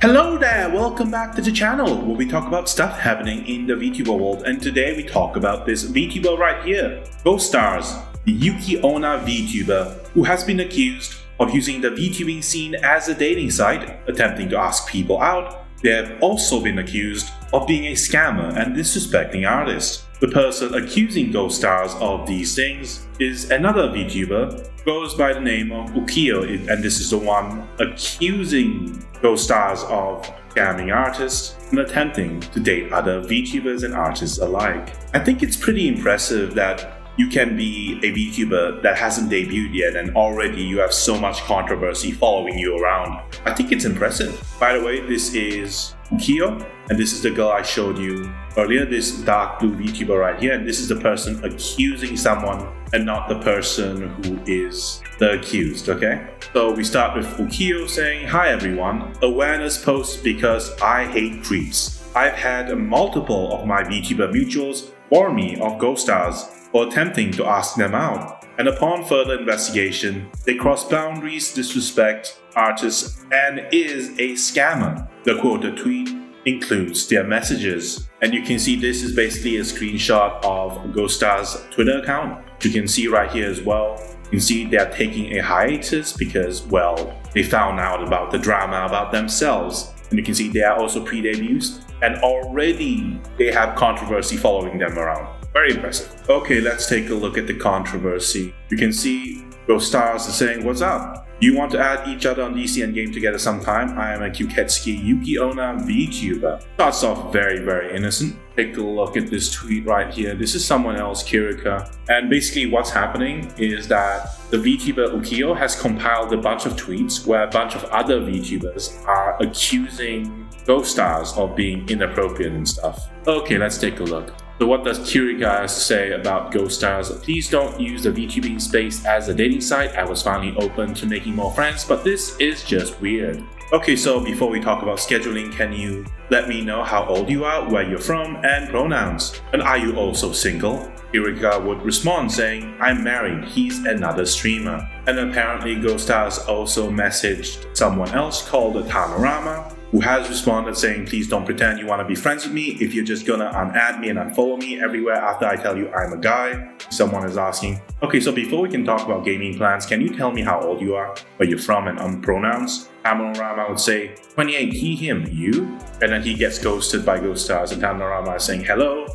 Hello there, welcome back to the channel where we talk about stuff happening in the Vtuber world, and today we talk about this Vtuber right here, Ghost Stars, the Ukiyo Vtuber who has been accused of using the VTubing scene as a dating site, attempting to ask people out. They have also been accused of being a scammer and disrespecting artists. The person accusing Ghost Stars of these things is another VTuber who goes by the name of Ukiyo, and this is the one accusing Ghost Stars of scamming artists and attempting to date other VTubers and artists alike. I think it's pretty impressive that you can be a VTuber that hasn't debuted yet and already you have so much controversy following you around. I think it's impressive. By the way, this is Ukiyo, and this is the girl I showed you earlier, this dark blue VTuber right here, and this is the person accusing someone and not the person who is the accused, okay? So we start with Ukiyo saying, "Hi everyone, awareness post because I hate creeps. I've had multiple of my VTuber mutuals warn me of Ghost Stars for attempting to ask them out. And upon further investigation, they cross boundaries, disrespect artists, and is a scammer." The quoted tweet includes their messages. And you can see this is basically a screenshot of Ghost Stars' Twitter account. You can see right here as well. You can see they're taking a hiatus because, well, they found out about the drama about themselves. And you can see they are also pre-debuts, and already they have controversy following them around. Very impressive. Okay, let's take a look at the controversy. You can see Ghost Stars is saying, "What's up? You want to add each other on DC and game together sometime? I am a Kuketsuki Ukiyo VTuber." Starts off very innocent. Take a look at this tweet right here. This is someone else, Kirika. And basically what's happening is that the VTuber Ukiyo has compiled a bunch of tweets where a bunch of other VTubers are accusing Ghost Stars of being inappropriate and stuff. Okay, let's take a look. So what does Kirika have to say about Ghost Stars? "Please don't use the VTubing space as a dating site. I was finally open to making more friends, but this is just weird." Okay, so before we talk about scheduling, can you let me know how old you are, where you're from, and pronouns? And are you also single? Kirika would respond saying, "I'm married, he's another streamer." And apparently Ghost Stars also messaged someone else called Tanorama, who has responded saying, "Please don't pretend you want to be friends with me if you're just gonna unadd me and unfollow me everywhere after I tell you I'm a guy." Someone is asking, "Okay, so before we can talk about gaming plans, can you tell me how old you are, where you're from, and on pronouns?" Tanorama would say, "28, he, him, you?" And then he gets ghosted by Ghost Stars, and Tanorama is saying, hello,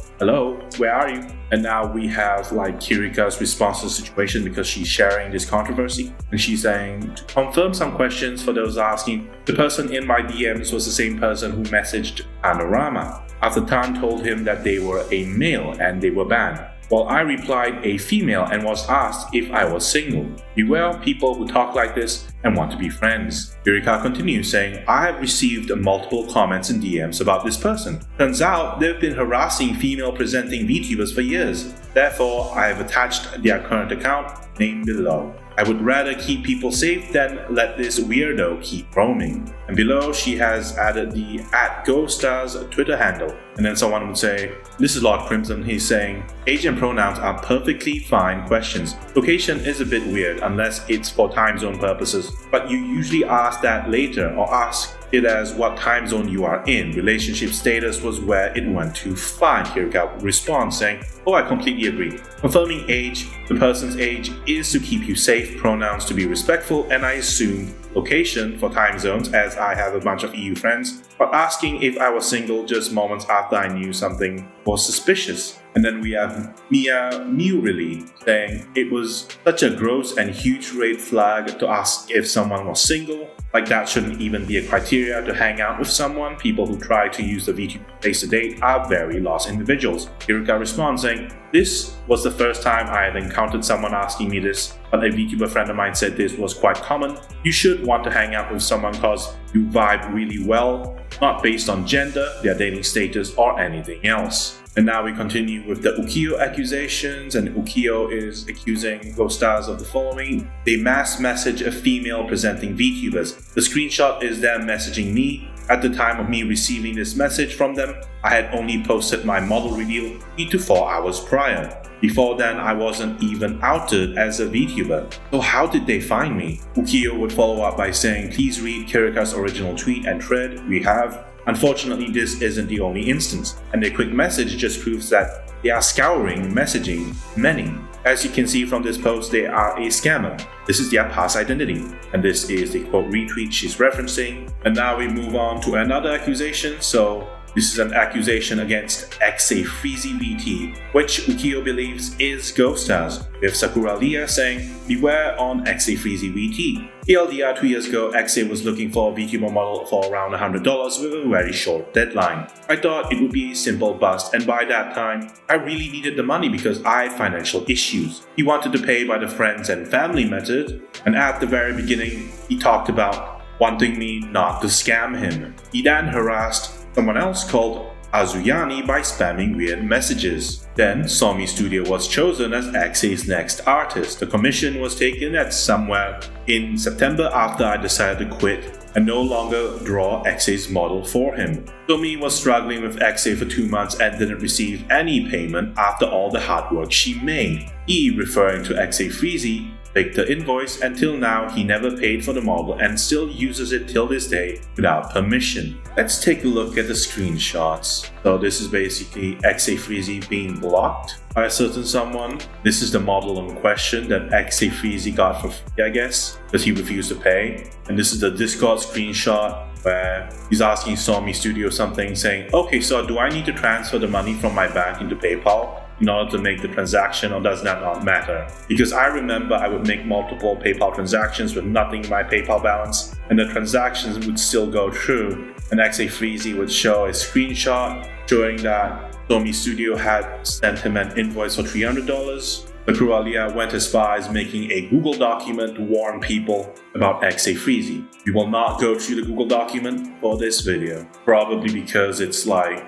where are you?" And now we have like Kirika's response to the situation because she's sharing this controversy. And she's saying, "To confirm some questions for those asking, the person in my DMs was the same person who messaged Tanorama. After Tan told him that they were a male and they were banned. Well, I replied a female and was asked if I was single. Beware people who talk like this and want to be friends." Kirika continues saying, "I have received multiple comments and DMs about this person. Turns out they've been harassing female presenting VTubers for years. Therefore, I have attached their current account, named below. I would rather keep people safe than let this weirdo keep roaming." And below she has added the @GhostStars Twitter handle. And then someone would say, this is Lord Crimson, he's saying, "Age and pronouns are perfectly fine questions. Location is a bit weird unless it's for time zone purposes, but you usually ask that later or ask it as what time zone you are in. Relationship status was where it went too far." Kirika would respond saying, "Oh, I completely agree. Confirming age, the person's age is to keep you safe, pronouns to be respectful, and I assume location for time zones as I have a bunch of EU friends, but asking if I was single just moments after I knew something was suspicious." And then we have Mia Murili saying, "It was such a gross and huge red flag to ask if someone was single. Like that shouldn't even be a criteria to hang out with someone. People who try to use the VTuber space to date are very lost individuals." Kirika responds saying, "This was the first time I had encountered someone asking me this, but a VTuber friend of mine said this was quite common. You should want to hang out with someone cause you vibe really well, not based on gender, their dating status, or anything else." And now we continue with the Ukiyo accusations, and Ukiyo is accusing Ghost Stars of the following. "They mass message a female presenting VTubers. The screenshot is them messaging me. At the time of me receiving this message from them, I had only posted my model reveal 3 to 4 hours prior. Before then, I wasn't even outed as a VTuber. So how did they find me? Ukiyo would follow up by saying, please read Kirika's original tweet and thread we have. Unfortunately, this isn't the only instance, and their quick message just proves that they are scouring messaging many. As you can see from this post, they are a scammer. This is their past identity, and this is the quote retweet she's referencing. And now we move on to another accusation. So this is an accusation against XAFreezyVT, which Ukiyo believes is Ghost Stars, with Sakura Lia saying, beware on XAFreezyVT. TLDR 2 years ago, XA was looking for a VTuber model for around $100 with a very short deadline. I thought it would be a simple bust, and by that time, I really needed the money because I had financial issues. He wanted to pay by the friends and family method, and at the very beginning, he talked about wanting me not to scam him. He then harassed someone else called Azuyani by spamming weird messages. Then Somi Studio was chosen as XA's next artist. The commission was taken at somewhere in September after I decided to quit and no longer draw XA's model for him. Somi was struggling with XA for 2 months and didn't receive any payment after all the hard work she made. He, referring to XAFreezy, faked the invoice. Until now, he never paid for the model and still uses it till this day without permission. Let's take a look at the screenshots. So this is basically XAFreezy being blocked by a certain someone. This is the model in question that XAFreezy got for free, I guess, because he refused to pay. And this is the Discord screenshot where he's asking Somi Studio something, saying, okay, so do I need to transfer the money from my bank into PayPal in order to make the transaction, or does that not matter? Because I remember I would make multiple PayPal transactions with nothing in my PayPal balance, and the transactions would still go through. And XAFreezy would show a screenshot showing that Somi Studio had sent him an invoice for $300. Sakura Lia went as far as making a Google document to warn people about XAFreezy. We will not go through the Google document for this video, probably because it's like,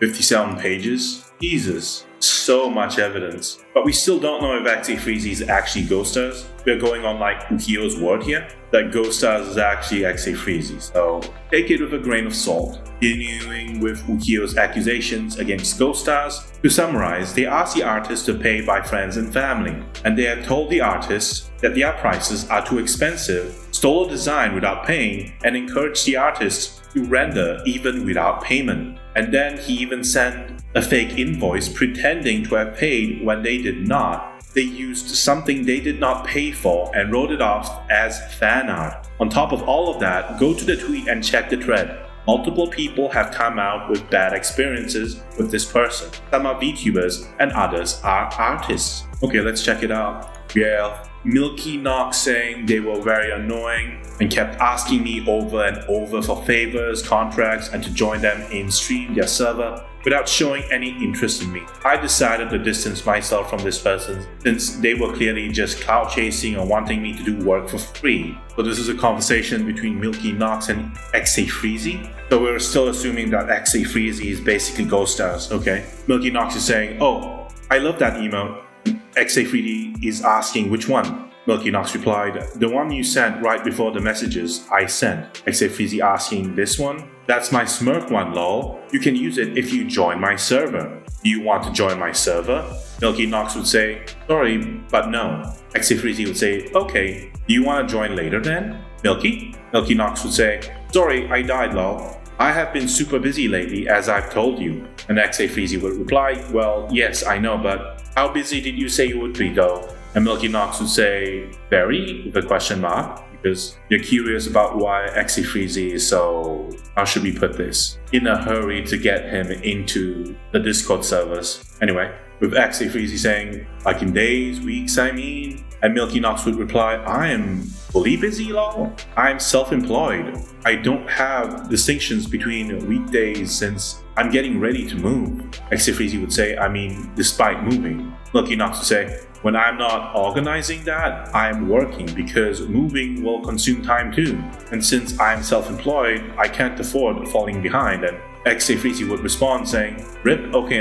57 pages? Jesus, so much evidence. But we still don't know if XAFreezy is actually Ghost Stars. We're going on like Ukiyo's word here, that Ghost Stars is actually XAFreezy, so take it with a grain of salt. Continuing with Ukiyo's accusations against Ghost Stars, to summarize, they asked the artist to pay by friends and family, and they had told the artist that their prices are too expensive, stole a design without paying, and encouraged the artist to render even without payment. And then he even sent a fake invoice pretending to have paid when they did not. They used something they did not pay for and wrote it off as fan art. On top of all of that, go to the tweet and check the thread. Multiple people have come out with bad experiences with this person. Some are VTubers and others are artists. Okay, let's check it out. We have Milky Knox saying they were very annoying and kept asking me over and over for favors, contracts, and to join them in stream their server without showing any interest in me. I decided to distance myself from this person since they were clearly just clout chasing or wanting me to do work for free. So this is a conversation between Milky Knox and XAFreezy. So we're still assuming that XAFreezy is basically Ghost Stars, okay? Milky Knox is saying, oh, I love that emote. XAFreezy is asking which one. Milky Knox replied, the one you sent right before the messages I sent. XAFreezy asking, this one? That's my smirk one, lol. You can use it if you join my server. Do you want to join my server? Milky Knox would say, sorry, but no. XAFreezy would say, okay, do you want to join later then? Milky Knox would say, sorry, I died, lol. I have been super busy lately, as I've told you. And XAFreezy would reply, well, yes, I know, but how busy did you say you would be though? And Milky Knox would say, very, with a question mark, because you're curious about why XAFreezy is so, how should we put this, in a hurry to get him into the Discord servers. Anyway, with XAFreezy saying, like in days, weeks, I mean, and Milky Knox would reply, I am fully busy, lol. I'm self-employed. I don't have distinctions between weekdays since I'm getting ready to move. XAFreezy would say, I mean, despite moving. Milky Knox to say, when I'm not organizing that, I'm working because moving will consume time too. And since I'm self-employed, I can't afford falling behind. And XA Freezy would respond saying, Rip, okay,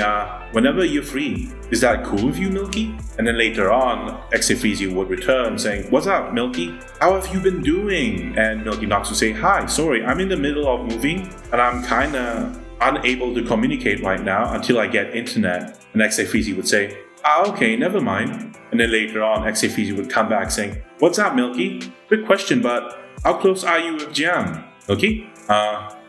whenever you're free. Is that cool with you, Milky? And then later on, XA Freezy would return saying, what's up, Milky? How have you been doing? And Milky Knox would say, hi, sorry, I'm in the middle of moving and I'm kinda unable to communicate right now until I get internet. And XA Freezy would say, okay, never mind. And then later on, XA Freezy would come back saying, what's up, Milky? Quick question, but how close are you with Jam? Milky?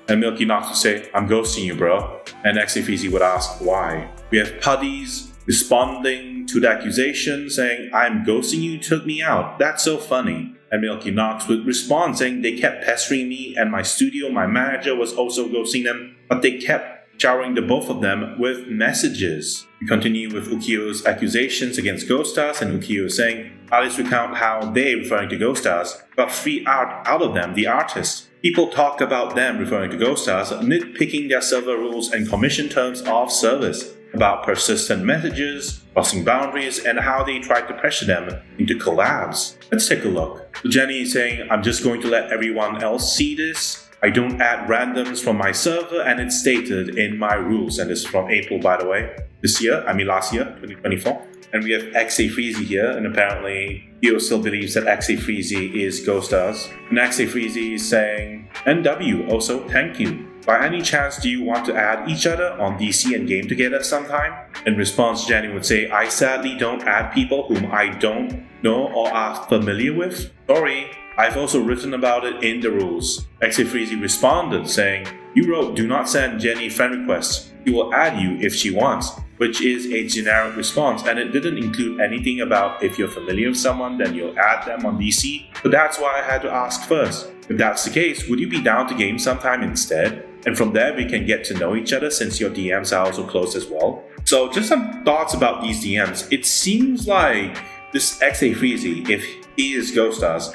And Milky Knox would say, I'm ghosting you, bro. And XA Freezy would ask, why? We have Puddies responding to the accusation saying, I'm ghosting you, took me out. That's so funny. And Milky Knox would respond saying, they kept pestering me and my studio, my manager was also ghosting them, but they kept showering the both of them with messages. We continue with Ukiyo's accusations against Ghost Stars, and Ukiyo saying, artists recount how they, referring to Ghost Stars, got free art out of them, the artists. People talk about them, referring to Ghost Stars, nitpicking their server rules and commission terms of service, about persistent messages, crossing boundaries, and how they tried to pressure them into collabs. Let's take a look. So Jenny is saying, I'm just going to let everyone else see this. I don't add randoms from my server and it's stated in my rules. And this is from April, by the way. Last year, 2024. And we have XA Freezy here, and apparently Ukiyo still believes that XA Freezy is Ghost Stars. And XA Freezy is saying, NW, also thank you. By any chance do you want to add each other on DC and game together sometime? In response, Jenny would say, I sadly don't add people whom I don't know or are familiar with. Sorry. I've also written about it in the rules. XA Freezy responded saying, you wrote do not send Jenny friend requests. She will add you if she wants, which is a generic response, and it didn't include anything about if you're familiar with someone then you'll add them on DC. So that's why I had to ask first. If that's the case, would you be down to game sometime instead? And from there we can get to know each other since your DMs are also close as well. So just some thoughts about these DMs. It seems like this XA Freezy, if he is Ghost Stars,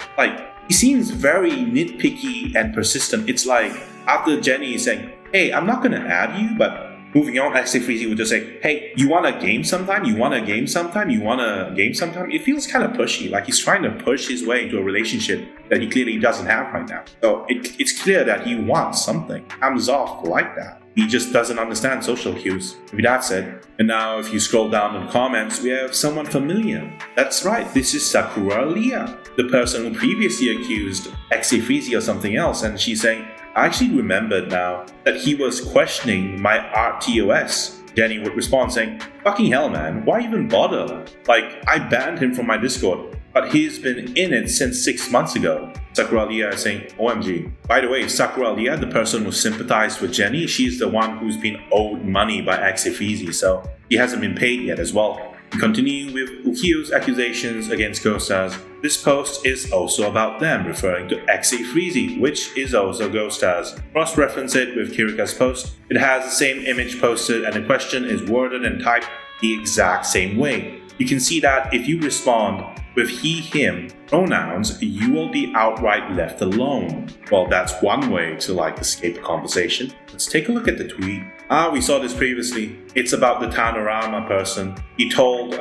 he seems very nitpicky and persistent. It's like after Jenny is saying, hey, I'm not gonna add you, but moving on, XA Freezy would just say, hey, you want a game sometime? You want a game sometime? You want a game sometime? It feels kind of pushy, like he's trying to push his way into a relationship that he clearly doesn't have right now. So it's clear that he wants something. Comes off like that. He just doesn't understand social cues. Maybe that's it. And now if you scroll down in the comments, we have someone familiar. That's right, this is Sakura Leah, the person who previously accused XA Freezy of something else, and she's saying, I actually remembered now that he was questioning my RTOS. Jenny would respond saying, fucking hell man, why even bother? I banned him from my Discord, but he's been in it since 6 months ago. Sakura Leah is saying, OMG. By the way, Sakura Leah, the person who sympathized with Jenny, she's the one who's been owed money by XA Freezy, so he hasn't been paid yet as well. We continue with Ukiyo's accusations against Ghost Stars. This post is also about them, referring to XA Freezy, which is also Ghost Stars. Cross-reference it with Kirika's post. It has the same image posted and the question is worded and typed the exact same way. You can see that if you respond with he, him pronouns, you will be outright left alone. Well, that's one way to escape a conversation. Let's take a look at the tweet. We saw this previously. It's about the Tanorama person. He told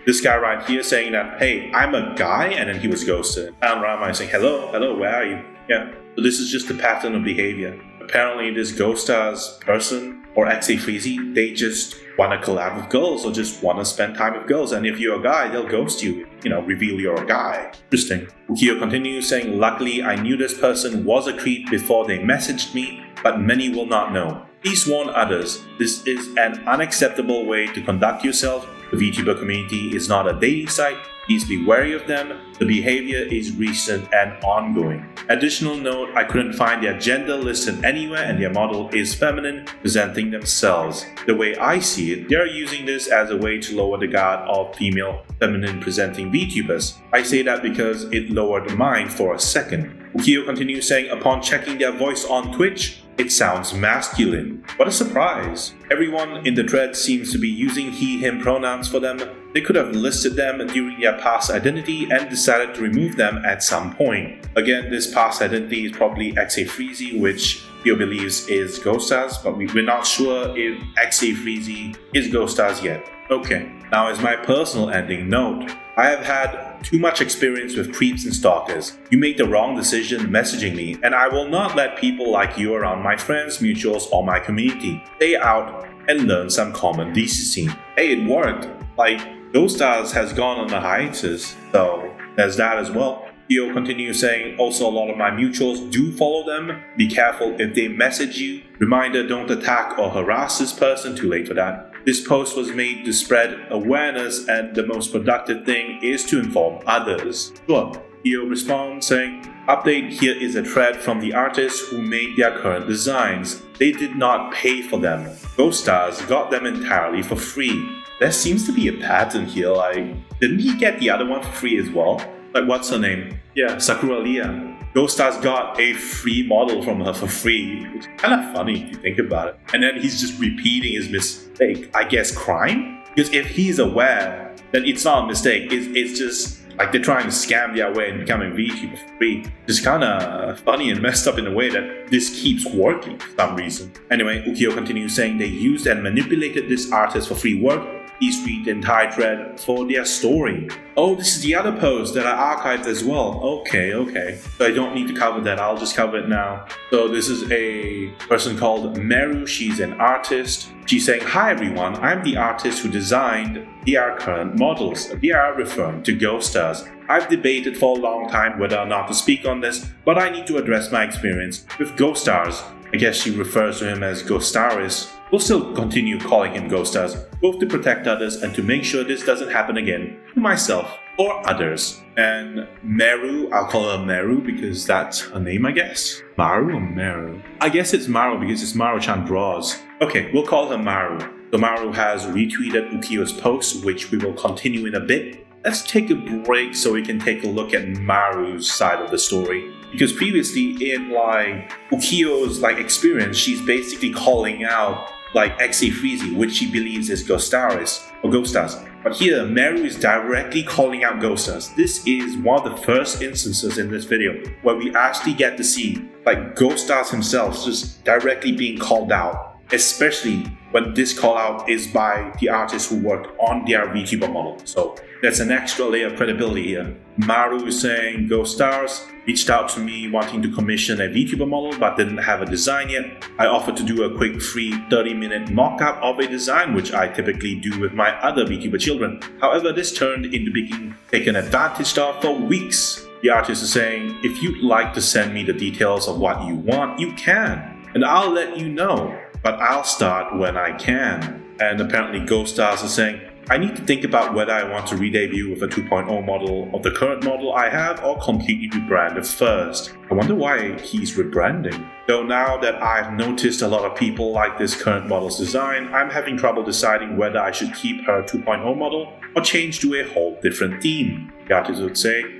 this guy right here saying that, hey, I'm a guy, and then he was ghosted. Tanorama is saying, hello, where are you? Yeah, so this is just the pattern of behavior. Apparently this Ghost Stars person or XA Freezy, they just want to collab with girls or just want to spend time with girls. And if you're a guy, they'll ghost you, reveal you're a guy. Interesting. Ukiyo continues saying, luckily I knew this person was a creep before they messaged me, but many will not know. Please warn others. This is an unacceptable way to conduct yourself. The VTuber community is not a dating site. Please be wary of them. The behavior is recent and ongoing. Additional note, I couldn't find their gender listed anywhere and their model is feminine, presenting themselves. The way I see it, they're using this as a way to lower the guard of female, feminine presenting VTubers. I say that because it lowered mine for a second. Ukiyo continues saying, upon checking their voice on Twitch, it sounds masculine. What a surprise. Everyone in the thread seems to be using he, him pronouns for them. They could have listed them during their past identity and decided to remove them at some point. Again, this past identity is probably XA which Ukiyo believes is Ghostars, but we're not sure if XA is Ghostars yet. Okay, now as my personal ending note, I have had too much experience with creeps and stalkers. You made the wrong decision messaging me, and I will not let people like you around my friends, mutuals, or my community. Stay out and learn some common decency. Hey, it worked. Like, Ghostars has gone on a hiatus, so there's that as well. Ukiyo continues saying, also a lot of my mutuals do follow them. Be careful if they message you. Reminder, don't attack or harass this person, too late for that. This post was made to spread awareness, and the most productive thing is to inform others. Sure. Ukiyo responds saying, update, here is a thread from the artists who made their current designs. They did not pay for them. Ghostars got them entirely for free. There seems to be a pattern here, like, didn't he get the other one for free as well? Like, what's her name? Yeah, Sakura Leah. Ghostars got a free model from her for free, which is kind of funny if you think about it. And then he's just repeating his mistake. I guess crime? Because if he's aware, then it's not a mistake. It's just like they're trying to scam their way and becoming VTuber for free. It's kind of funny and messed up in a way that this keeps working for some reason. Anyway, Ukiyo continues saying they used and manipulated this artist for free work. Please read the entire thread for their story. Oh, this is the other post that I archived as well. Okay. So I don't need to cover that, I'll just cover it now. So this is a person called Meru, she's an artist. She's saying, hi everyone, I'm the artist who designed their current models. They are referring to Ghostars. I've debated for a long time whether or not to speak on this, but I need to address my experience with Ghostars. I guess she refers to him as Ghostaris. We'll still continue calling him Ghostars, both to protect others and to make sure this doesn't happen again to myself or others. And Meru, I'll call her Meru because that's her name, I guess. Maru or Meru? I guess it's Maru because it's Maru-chan draws. Okay, we'll call her Maru. So Maru has retweeted Ukiyo's post, which we will continue in a bit. Let's take a break so we can take a look at Maru's side of the story. Because previously in Ukiyo's experience, she's basically calling out XA which she believes is Ghostars. But here, Meru is directly calling out Ghostars. This is one of the first instances in this video where we actually get to see Ghostars himself just directly being called out, especially when this call out is by the artist who worked on their VTuber model. So that's an extra layer of credibility here. Maru is saying, Ghostars reached out to me wanting to commission a VTuber model but didn't have a design yet. I offered to do a quick free 30-minute mock-up of a design, which I typically do with my other VTuber children. However, this turned into being taken advantage of for weeks. The artist is saying, if you'd like to send me the details of what you want, you can, and I'll let you know. But I'll start when I can. And apparently Ghostars is saying, I need to think about whether I want to re-debut with a 2.0 model of the current model I have or completely rebrand it first. I wonder why he's rebranding. Though now that I've noticed a lot of people like this current model's design, I'm having trouble deciding whether I should keep her 2.0 model or change to a whole different theme. The artist would say,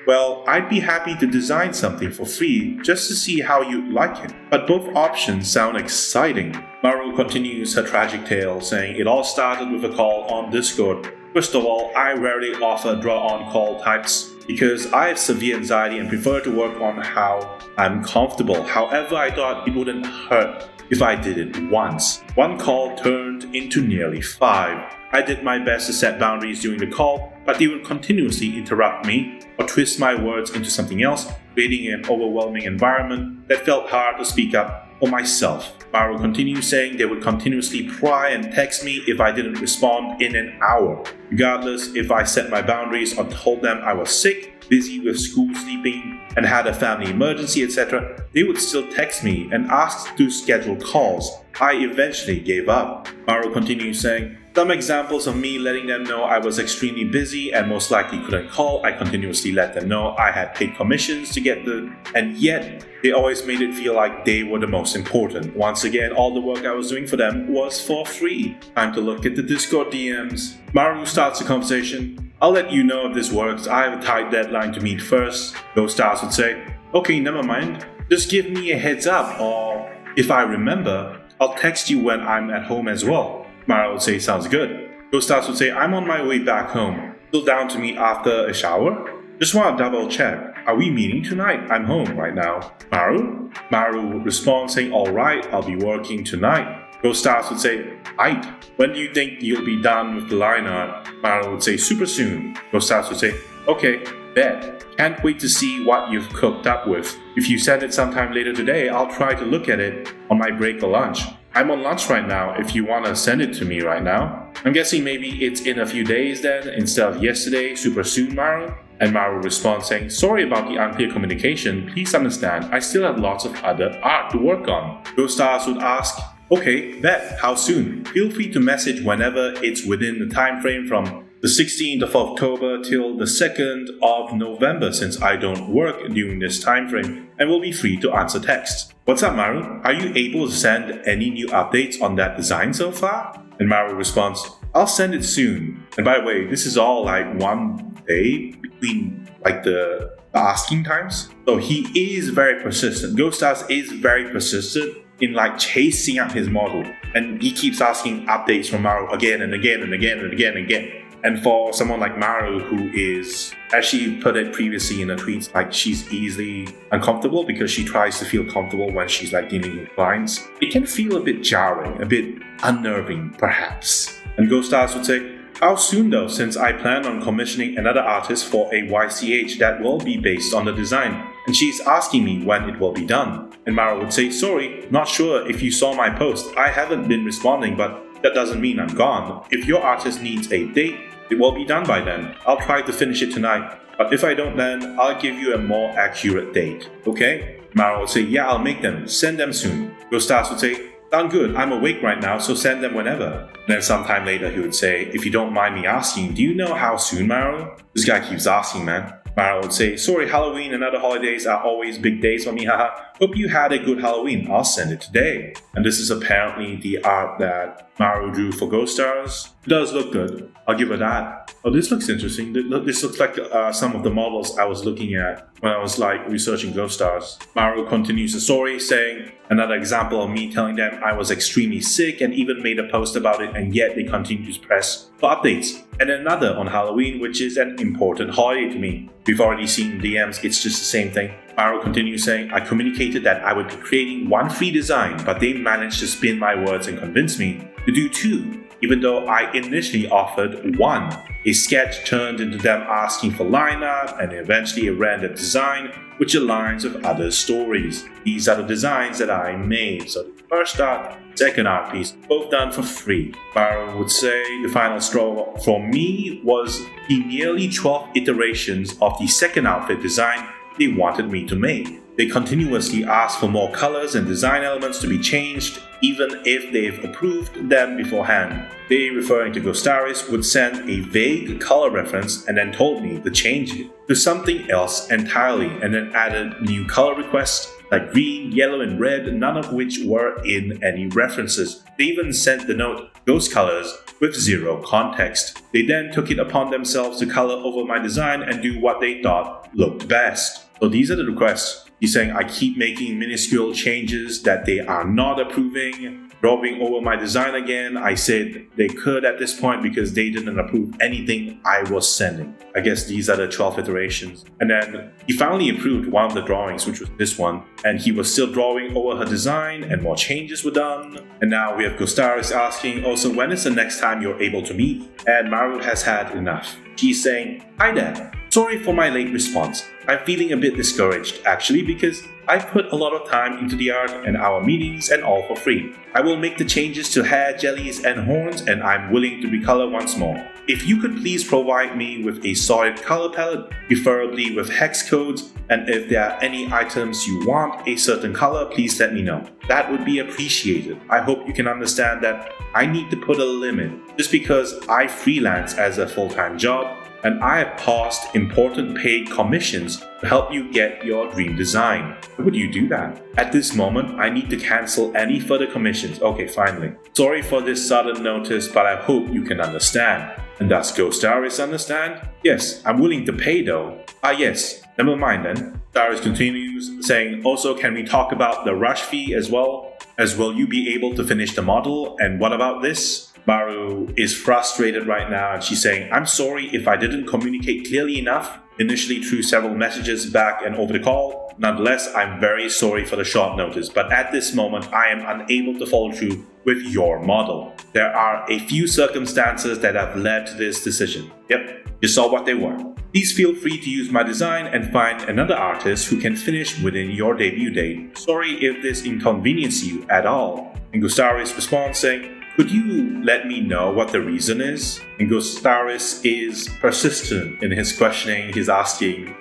well, I'd be happy to design something for free just to see how you'd like it. But both options sound exciting. Maru continues her tragic tale, saying it all started with a call on Discord. First of all, I rarely offer draw-on call types because I have severe anxiety and prefer to work on how I'm comfortable. However, I thought it wouldn't hurt if I did it once. One call turned into nearly 5. I did my best to set boundaries during the call, but they would continuously interrupt me or twist my words into something else, creating an overwhelming environment that felt hard to speak up for myself. Maru continues saying they would continuously pry and text me if I didn't respond in an hour. Regardless if I set my boundaries or told them I was sick, busy with school, sleeping, and had a family emergency, etc., they would still text me and ask to schedule calls. I eventually gave up. Maru continues saying, some examples of me letting them know I was extremely busy and most likely couldn't call. I continuously let them know I had paid commissions to get and yet they always made it feel like they were the most important. Once again, all the work I was doing for them was for free. Time to look at the Discord DMs. Maru starts the conversation. I'll let you know if this works. I have a tight deadline to meet first. Ghostars would say, okay, never mind. Just give me a heads up, or if I remember, I'll text you when I'm at home as well. Maru would say, sounds good. Ghost would say, I'm on my way back home. Still down to meet after a shower? Just want to double check. Are we meeting tonight? I'm home right now. Maru? Maru would respond saying, alright, I'll be working tonight. Ghost would say, aight. When do you think you'll be done with the line art? Maru would say, super soon. Ghost would say, okay, bet. Can't wait to see what you've cooked up with. If you send it sometime later today, I'll try to look at it on my break or lunch. I'm on lunch right now if you want to send it to me right now. I'm guessing maybe it's in a few days then, instead of yesterday, super soon, Maru? And Maru responds saying, sorry about the unclear communication, please understand, I still have lots of other art to work on. Ghost would ask, okay, bet, how soon? Feel free to message whenever it's within the time frame from the 16th of October till the 2nd of November, since I don't work during this time frame and will be free to answer texts. What's up, Maru? Are you able to send any new updates on that design so far? And Maru responds, I'll send it soon. And by the way, this is all like one day between like the asking times. So he is very persistent. Ghost is very persistent in like chasing up his model. And he keeps asking updates from Maru again and again and again and again and again. And for someone like Maru, who is, as she put it previously in her tweets, like she's easily uncomfortable because she tries to feel comfortable when she's like dealing with clients, it can feel a bit jarring, a bit unnerving perhaps. And Ghost would say, how soon though, since I plan on commissioning another artist for a YCH that will be based on the design, and she's asking me when it will be done. And Maru would say, sorry, not sure if you saw my post, I haven't been responding, but that doesn't mean I'm gone. If your artist needs a date, it will be done by then. I'll try to finish it tonight, but if I don't then, I'll give you a more accurate date, okay? Maru would say, yeah, I'll make them, send them soon. Ghost would say, sound good, I'm awake right now, so send them whenever. And then sometime later he would say, if you don't mind me asking, do you know how soon, Maru? This guy keeps asking, man. Maru would say, sorry, Halloween and other holidays are always big days for me, haha. Hope you had a good Halloween, I'll send it today. And this is apparently the art that Maru drew for Ghost Stars. It does look good, I'll give her that. Oh, this looks interesting. This looks like some of the models I was looking at when I was like researching Ghost Stars. Maru continues the story saying, another example of me telling them I was extremely sick and even made a post about it, and yet they continue to press for updates. And another on Halloween, which is an important holiday to me. We've already seen DMs, it's just the same thing. Maru continues saying, I communicated that I would be creating one free design, but they managed to spin my words and convince me to do two, even though I initially offered one. A sketch turned into them asking for line art, and eventually a rendered design which aligns with other stories. These are the designs that I made. So the first art, second art piece, both done for free. Maru would say the final straw for me was the nearly 12 iterations of the second outfit design they wanted me to make. They continuously asked for more colors and design elements to be changed, even if they've approved them beforehand. They, referring to Ghostaris, would send a vague color reference and then told me to change it to something else entirely, and then added new color requests like green, yellow, and red, none of which were in any references. They even sent the note Ghost Colors with zero context. They then took it upon themselves to color over my design and do what they thought looked best. So these are the requests. He's saying I keep making minuscule changes that they are not approving, drawing over my design again. I said they could at this point because they didn't approve anything I was sending. I guess these are the 12 iterations. And then he finally approved one of the drawings, which was this one. And he was still drawing over her design and more changes were done. And now we have Ghostaris asking, also, when is the next time you're able to meet? And Maru has had enough. She's saying, hi there. Sorry for my late response. I'm feeling a bit discouraged actually because I've put a lot of time into the art and our meetings and all for free. I will make the changes to hair, jellies and horns, and I'm willing to recolor once more. If you could please provide me with a solid color palette, preferably with hex codes, and if there are any items you want a certain color, please let me know. That would be appreciated. I hope you can understand that I need to put a limit just because I freelance as a full-time job, and I have paused important paid commissions to help you get your dream design. How would you do that? At this moment, I need to cancel any further commissions. Okay, finally. Sorry for this sudden notice, but I hope you can understand. And does Ghostaris understand? Yes, I'm willing to pay though. Yes, never mind then. Ghostaris continues saying, also can we talk about the rush fee as well? As will you be able to finish the model? And what about this? Maru is frustrated right now and she's saying, I'm sorry if I didn't communicate clearly enough, initially through several messages back and over the call. Nonetheless, I'm very sorry for the short notice, but at this moment I am unable to follow through with your model. There are a few circumstances that have led to this decision. Yep, you saw what they were. Please feel free to use my design and find another artist who can finish within your debut date. Sorry if this inconveniences you at all. And Gustaris responds saying, could you let me know what the reason is? And Gustaris is persistent in his questioning. He's asking,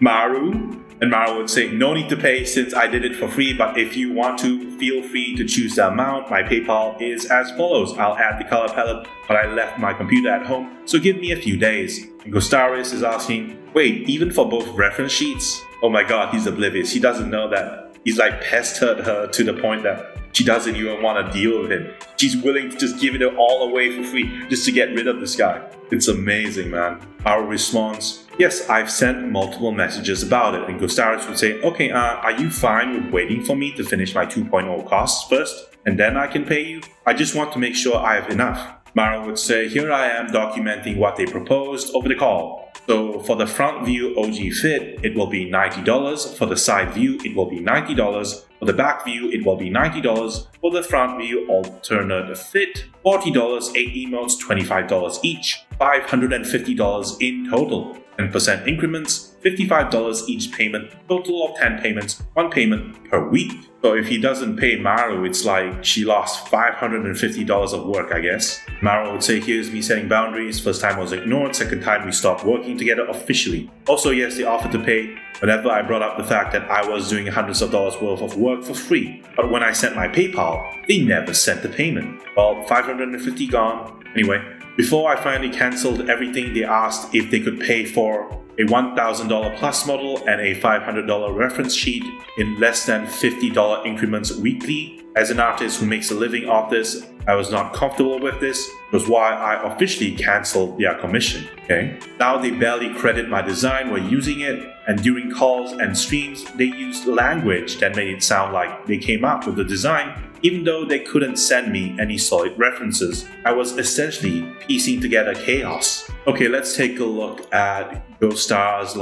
Maru? And Maru would say, no need to pay since I did it for free, but if you want to, feel free to choose the amount. My PayPal is as follows. I'll add the color palette, but I left my computer at home, so give me a few days. And Gustaris is asking, wait, even for both reference sheets? Oh my god, he's oblivious. He doesn't know that he's like pestered her to the point that she doesn't even want to deal with him. She's willing to just give it all away for free just to get rid of this guy. It's amazing, man. Our response, yes, I've sent multiple messages about it. And Gustaris would say, okay, are you fine with waiting for me to finish my 2.0 costs first? And then I can pay you? I just want to make sure I have enough. Mara would say, here I am documenting what they proposed over the call. So for the front view OG fit, it will be $90. For the side view, it will be $90. For the back view, it will be $90. For the front view alternate fit, $40, 8 emotes, $25 each, $550 in total. 10% increments, $55 each payment, total of 10 payments, 1 payment per week. So if he doesn't pay Maru, it's like she lost $550 of work, I guess. Maru would say, here's me setting boundaries. First time I was ignored, second time we stopped working together officially. Also, yes, they offered to pay whenever I brought up the fact that I was doing hundreds of dollars worth of work for free. But when I sent my PayPal, they never sent the payment. Well, $550 gone. Anyway, before I finally cancelled everything, they asked if they could pay for a $1,000 plus model and a $500 reference sheet in less than $50 increments weekly. As an artist who makes a living off this, I was not comfortable with this, which was why I officially cancelled their commission. Okay? Now they barely credit my design when using it, and during calls and streams, they used language that made it sound like they came up with the design, even though they couldn't send me any solid references. I was essentially piecing together chaos. Okay, let's take a look at GoStar's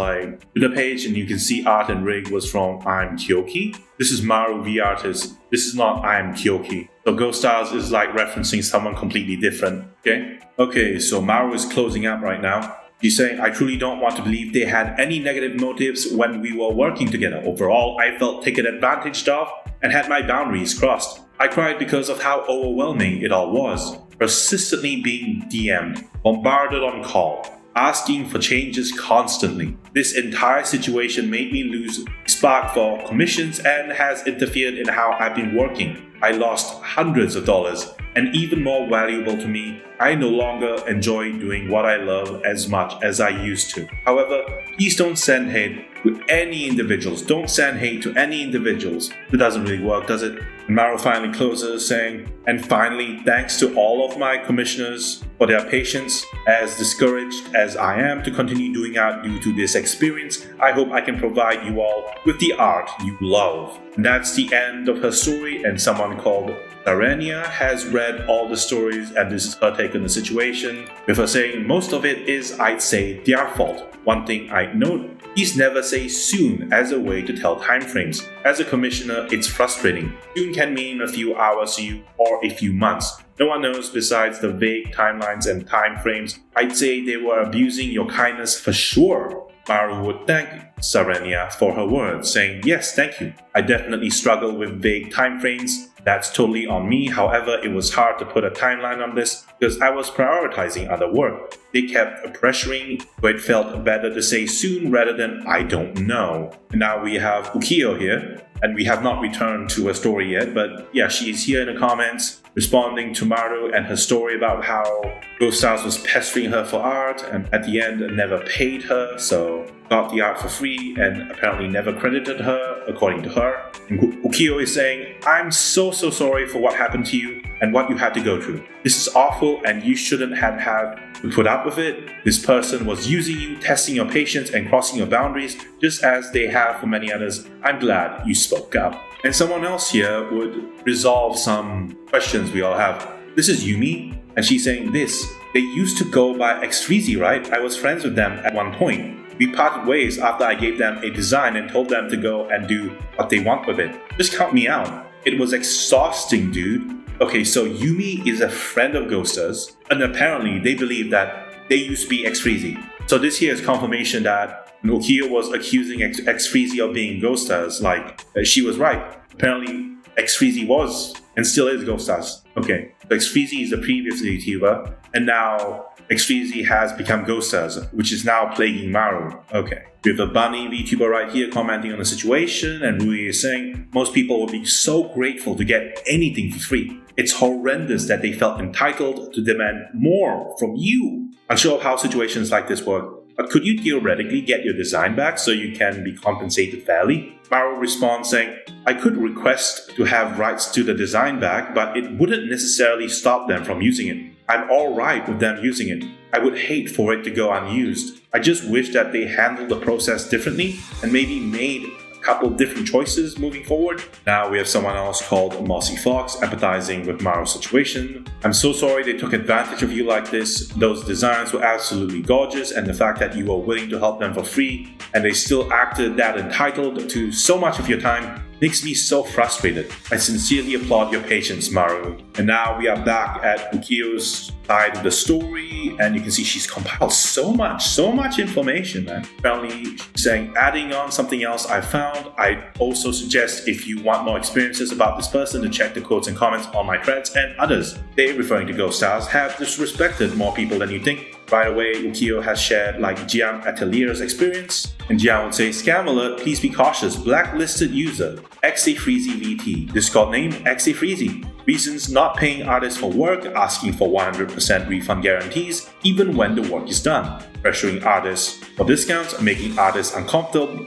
Twitter page, and you can see art and rig was from I'm Kyoki. This is Maru V Artist. This is not I'm Kyoki. So GoStars is referencing someone completely different. Okay, so Maru is closing out right now. He's saying, I truly don't want to believe they had any negative motives when we were working together. Overall, I felt taken advantage of and had my boundaries crossed. I cried because of how overwhelming it all was. Persistently being DM'd, bombarded on call, asking for changes constantly. This entire situation made me lose spark for commissions and has interfered in how I've been working. I lost hundreds of dollars, and even more valuable to me, I no longer enjoy doing what I love as much as I used to. However, please don't send hate to any individuals. Don't send hate to any individuals. It doesn't really work, does it? And Maru finally closes saying, and finally, thanks to all of my commissioners for their patience. As discouraged as I am to continue doing art due to this experience, I hope I can provide you all with the art you love. And that's the end of her story, and someone called Sarania has read all the stories, and this is her take on the situation, with her saying most of it is, I'd say, their fault. One thing I note, please never say soon as a way to tell timeframes. As a commissioner, it's frustrating. Soon can mean a few hours to you or a few months. No one knows besides the vague timelines and timeframes. I'd say they were abusing your kindness for sure. Maru would thank Sarania for her words, saying, yes, thank you. I definitely struggle with vague timeframes. That's totally on me. However, it was hard to put a timeline on this because I was prioritizing other work. They kept pressuring, but it felt better to say soon rather than I don't know. And now we have Ukiyo here, and we have not returned to her story yet, but yeah, she is here in the comments responding to Maru and her story about how GoStars was pestering her for art and at the end never paid her, so got the art for free and apparently never credited her, according to her. And Ukiyo is saying, I'm so sorry for what happened to you and what you had to go through. This is awful and you shouldn't have had to put up with it. This person was using you, testing your patience and crossing your boundaries just as they have for many others. I'm glad you spoke up. And someone else here would resolve some questions we all have. This is Yumi, and she's saying this. They used to go by X3Z, right? I was friends with them at one point. We parted ways after I gave them a design and told them to go and do what they want with it. Just count me out. It was exhausting, dude. Okay, so Yumi is a friend of Ghosters, and apparently they believe that they used to be X3Z. So this here is confirmation that Ukiyo was accusing X3Z of being Ghosters. Like, she was right. Apparently, X3Z was and still is Ghosters. Okay, so X3Z is the previous VTuber, and now X3Z has become Ghosters, which is now plaguing Maru. Okay. We have a bunny VTuber right here commenting on the situation, and Rui is saying, most people would be so grateful to get anything for free. It's horrendous that they felt entitled to demand more from you. Unsure of how situations like this work, but could you theoretically get your design back so you can be compensated fairly? Maru responds saying, I could request to have rights to the design back, but it wouldn't necessarily stop them from using it. I'm alright with them using it. I would hate for it to go unused. I just wish that they handled the process differently and maybe made a couple different choices moving forward. Now we have someone else called Mossy Fox empathizing with Maru's situation. I'm so sorry they took advantage of you like this. Those designs were absolutely gorgeous, and the fact that you were willing to help them for free and they still acted that entitled to so much of your time makes me so frustrated. I sincerely applaud your patience, Maru. And now we are back at Ukiyo's side of the story, and you can see she's compiled so much information, man. Apparently, she's saying, adding on something else I found, I also suggest if you want more experiences about this person to check the quotes and comments on my threads and others. They, referring to Ghost Stars, have disrespected more people than you think. Right away, Ukiyo has shared like Jiang Atelier's experience, and Jiang would say, Scam alert, please be cautious, blacklisted user, XAFreezy Discord name, XAFreezy. Reasons not paying artists for work, asking for 100% refund guarantees, even when the work is done. Pressuring artists for discounts, making artists uncomfortable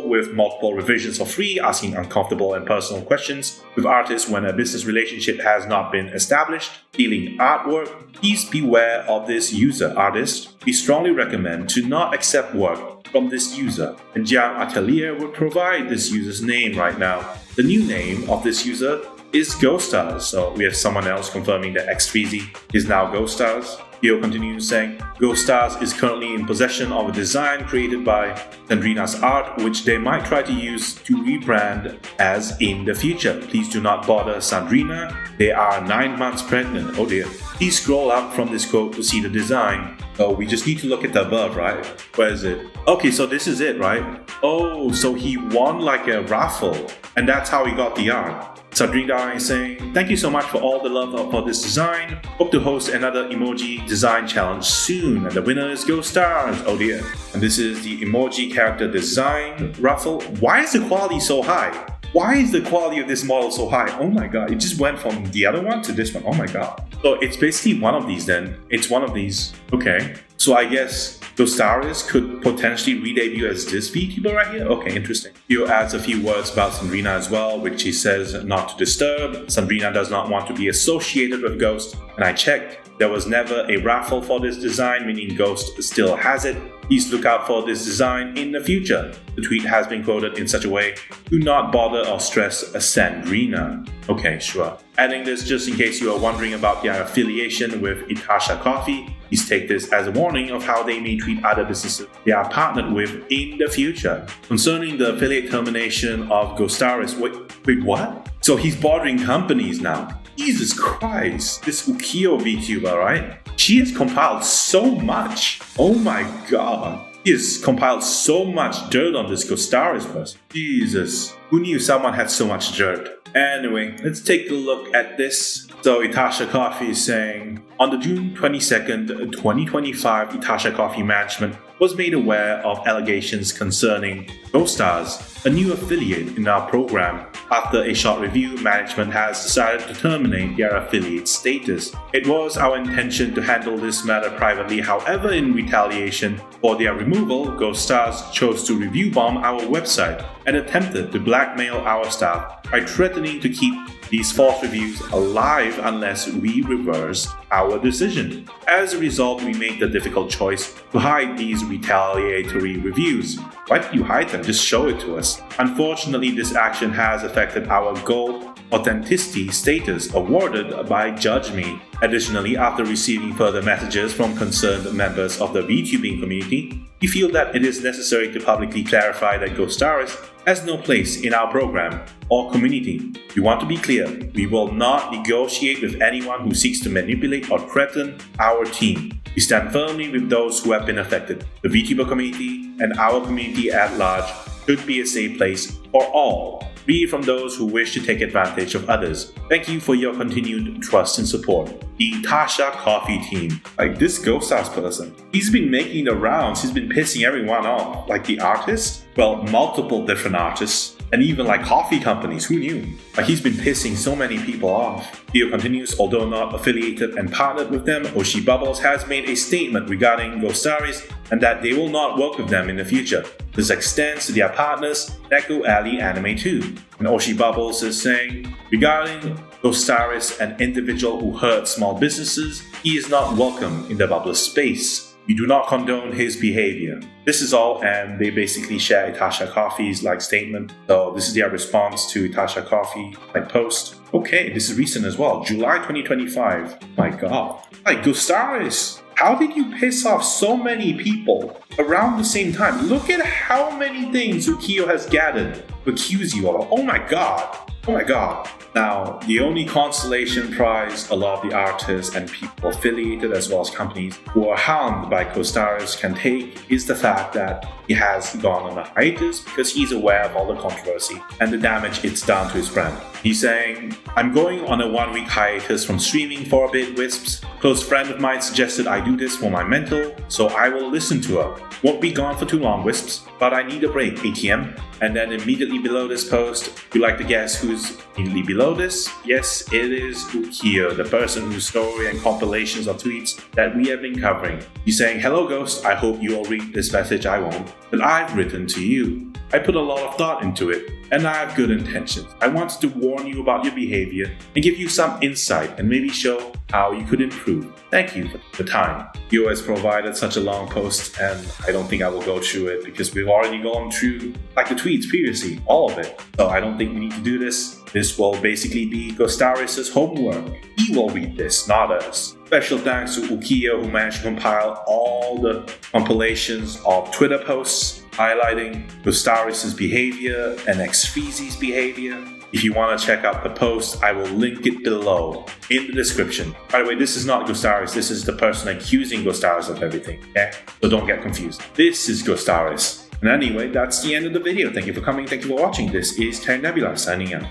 with multiple revisions for free, asking uncomfortable and personal questions with artists when a business relationship has not been established, stealing artwork. Please beware of this user, artist. We strongly recommend to not accept work from this user. And Jiang Atelier will provide this user's name right now. The new name of this user is Ghost Stars. So we have someone else confirming that X3Z is now Ghost Stars. Ukiyo continues saying, Ghost Stars is currently in possession of a design created by Sandrina's art, which they might try to use to rebrand as in the future. Please do not bother Sandrina. They are 9 months pregnant. Oh dear. Please scroll up from this quote to see the design. Oh, we just need to look at the above, right? Where is it? Okay, so this is it, right? Oh, so he won like a raffle, and that's how he got the art. Sandrina is saying, thank you so much for all the love for this design. Hope to host another emoji design challenge soon, and the winner is Ghost Stars. Oh dear. And this is the emoji character design raffle. Why is the quality so high? Why is the quality of this model so high? Oh my god, it just went from the other one to this one. Oh my god. So it's basically one of these then. It's one of these. Okay. So I guess Ghost Stars could potentially re-debut as this VTuber right here? Okay, interesting. Ukiyo adds a few words about Sandrina as well, which he says not to disturb. Sandrina does not want to be associated with Ghost, and I checked. There was never a raffle for this design, meaning Ghost still has it. Please look out for this design in the future. The tweet has been quoted in such a way, do not bother or stress Sandrina. Okay, sure. Adding this just in case you are wondering about their affiliation with Itasha Coffee, please take this as a warning of how they may treat other businesses they are partnered with in the future. Concerning the affiliate termination of Ghost Stars, wait, what? So he's bothering companies now. Jesus Christ, this Ukiyo VTuber, right? She has compiled so much. Oh my god. He has compiled so much dirt on this Ghost Stars person. Jesus. Who knew someone had so much dirt? Anyway, let's take a look at this. So Itasha Coffee is saying, on the June 22nd, 2025, Itasha Coffee management was made aware of allegations concerning Ghost Stars, a new affiliate in our program. After a short review, management has decided to terminate their affiliate status. It was our intention to handle this matter privately, however, in retaliation for their removal, Ghost Stars chose to review bomb our website and attempted to blackmail our staff by threatening to keep these false reviews alive unless we reversed our decision. As a result, we made the difficult choice to hide these retaliatory reviews. Why did you hide them? Just show it to us. Unfortunately, this action has affected our goal authenticity status awarded by Judge Me. Additionally, after receiving further messages from concerned members of the VTubing community, we feel that it is necessary to publicly clarify that Ghostaris has no place in our program or community. We want to be clear, we will not negotiate with anyone who seeks to manipulate or threaten our team. We stand firmly with those who have been affected. The VTuber community and our community at large should be a safe place for all, free from those who wish to take advantage of others. Thank you for your continued trust and support. The Tasha Coffee team. Like this Ghoststars person, he's been making the rounds, he's been pissing everyone off. Like the artist? Well, multiple different artists. And even like coffee companies, who knew? Like he's been pissing so many people off. Theo continues, although not affiliated and partnered with them, Oshi Bubbles has made a statement regarding Ghostaris and that they will not work with them in the future. This extends to their partners, Neko Alley Anime 2. And Oshi Bubbles is saying, regarding Ghostaris, an individual who hurt small businesses, he is not welcome in the bubble space. We do not condone his behavior. This is all, and they basically share Tasha Coffee's statement. So this is their response to Tasha Coffee post. Okay, this is recent as well, July 2025. My God. Ghostaris, how did you piss off so many people around the same time? Look at how many things Ukiyo has gathered to accuse you of. Oh my God. Oh my God. Now, the only consolation prize a lot of the artists and people affiliated as well as companies who are harmed by Ghostaris can take is the fact that he has gone on a hiatus because he's aware of all the controversy and the damage it's done to his brand. He's saying, I'm going on a 1-week hiatus from streaming for a bit, Wisps. Close friend of mine suggested I do this for my mental, so I will listen to her. Won't be gone for too long, Wisps, but I need a break, ATM. And then immediately below this post, you like to guess who's immediately below this? Yes, it is Ukiyo, the person whose story and compilations of tweets that we have been covering. He's saying, hello Ghost, I hope you all read this message, I won't, but I've written to you. I put a lot of thought into it, and I have good intentions. I wanted to warn you about your behavior and give you some insight and maybe show how you could improve. Thank you for the time. You has provided such a long post, and I don't think I will go through it because we've already gone through the tweets previously, all of it. So I don't think we need to do this. This will basically be Ghostaris' homework. He will read this, not us. Special thanks to Ukiyo who managed to compile all the compilations of Twitter posts highlighting Ghostaris' behavior and Xfeezy's behavior. If you want to check out the post, I will link it below in the description. By the way, this is not Ghostaris, this is the person accusing Ghostaris of everything, okay? So don't get confused. This is Ghostaris. And anyway, that's the end of the video. Thank you for coming, thank you for watching. This is Terry Nebula signing out.